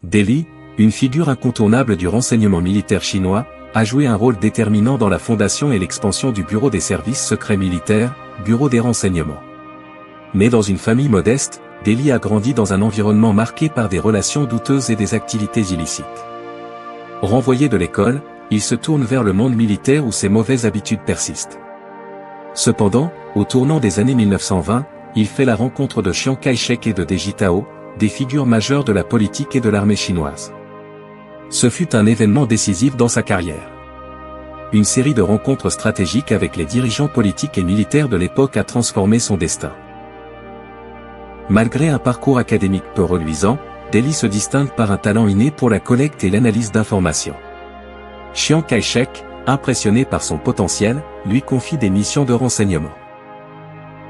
Deli, une figure incontournable du renseignement militaire chinois, a joué un rôle déterminant dans la fondation et l'expansion du Bureau des services secrets militaires, Bureau des renseignements. Né dans une famille modeste, Deli a grandi dans un environnement marqué par des relations douteuses et des activités illicites. Renvoyé de l'école, il se tourne vers le monde militaire où ses mauvaises habitudes persistent. Cependant, au tournant des années 1920, il fait la rencontre de Chiang Kai-shek et de Deng Jitao, des figures majeures de la politique et de l'armée chinoise. Ce fut un événement décisif dans sa carrière. Une série de rencontres stratégiques avec les dirigeants politiques et militaires de l'époque a transformé son destin. Malgré un parcours académique peu reluisant, Deli se distingue par un talent inné pour la collecte et l'analyse d'informations. Chiang Kai-shek, impressionné par son potentiel, lui confie des missions de renseignement.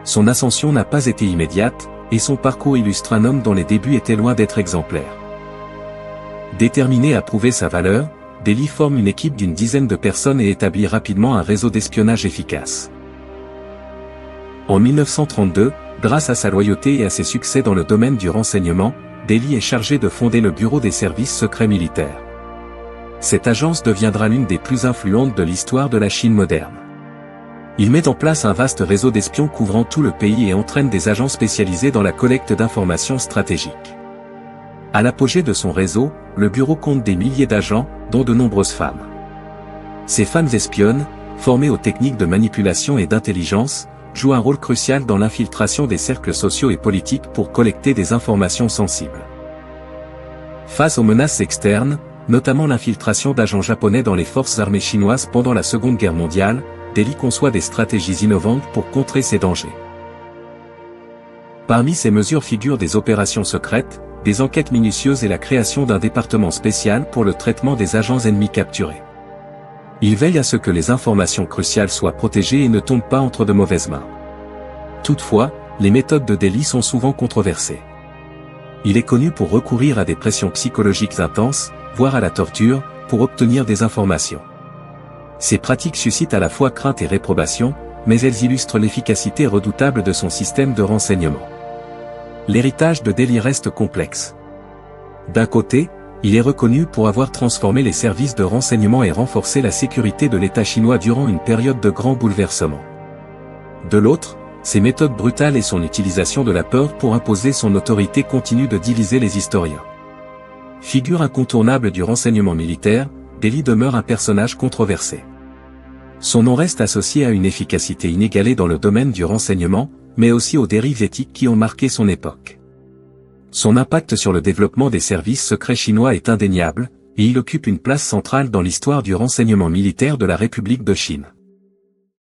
Son ascension n'a pas été immédiate, et son parcours illustre un homme dont les débuts étaient loin d'être exemplaires. Déterminé à prouver sa valeur, Deli forme une équipe d'une dizaine de personnes et établit rapidement un réseau d'espionnage efficace. En 1932, grâce à sa loyauté et à ses succès dans le domaine du renseignement, Deli est chargé de fonder le Bureau des services secrets militaires. Cette agence deviendra l'une des plus influentes de l'histoire de la Chine moderne. Il met en place un vaste réseau d'espions couvrant tout le pays et entraîne des agents spécialisés dans la collecte d'informations stratégiques. À l'apogée de son réseau, le bureau compte des milliers d'agents, dont de nombreuses femmes. Ces femmes espionnes, formées aux techniques de manipulation et d'intelligence, jouent un rôle crucial dans l'infiltration des cercles sociaux et politiques pour collecter des informations sensibles. Face aux menaces externes, notamment l'infiltration d'agents japonais dans les forces armées chinoises pendant la Seconde Guerre mondiale, Deli conçoit des stratégies innovantes pour contrer ces dangers. Parmi ces mesures figurent des opérations secrètes, des enquêtes minutieuses et la création d'un département spécial pour le traitement des agents ennemis capturés. Il veille à ce que les informations cruciales soient protégées et ne tombent pas entre de mauvaises mains. Toutefois, les méthodes de Deli sont souvent controversées. Il est connu pour recourir à des pressions psychologiques intenses, voire à la torture, pour obtenir des informations. Ces pratiques suscitent à la fois crainte et réprobation, mais elles illustrent l'efficacité redoutable de son système de renseignement. L'héritage de Deli reste complexe. D'un côté, il est reconnu pour avoir transformé les services de renseignement et renforcé la sécurité de l'État chinois durant une période de grands bouleversements. De l'autre, ses méthodes brutales et son utilisation de la peur pour imposer son autorité continuent de diviser les historiens. Figure incontournable du renseignement militaire, Deli demeure un personnage controversé. Son nom reste associé à une efficacité inégalée dans le domaine du renseignement, mais aussi aux dérives éthiques qui ont marqué son époque. Son impact sur le développement des services secrets chinois est indéniable, et il occupe une place centrale dans l'histoire du renseignement militaire de la République de Chine.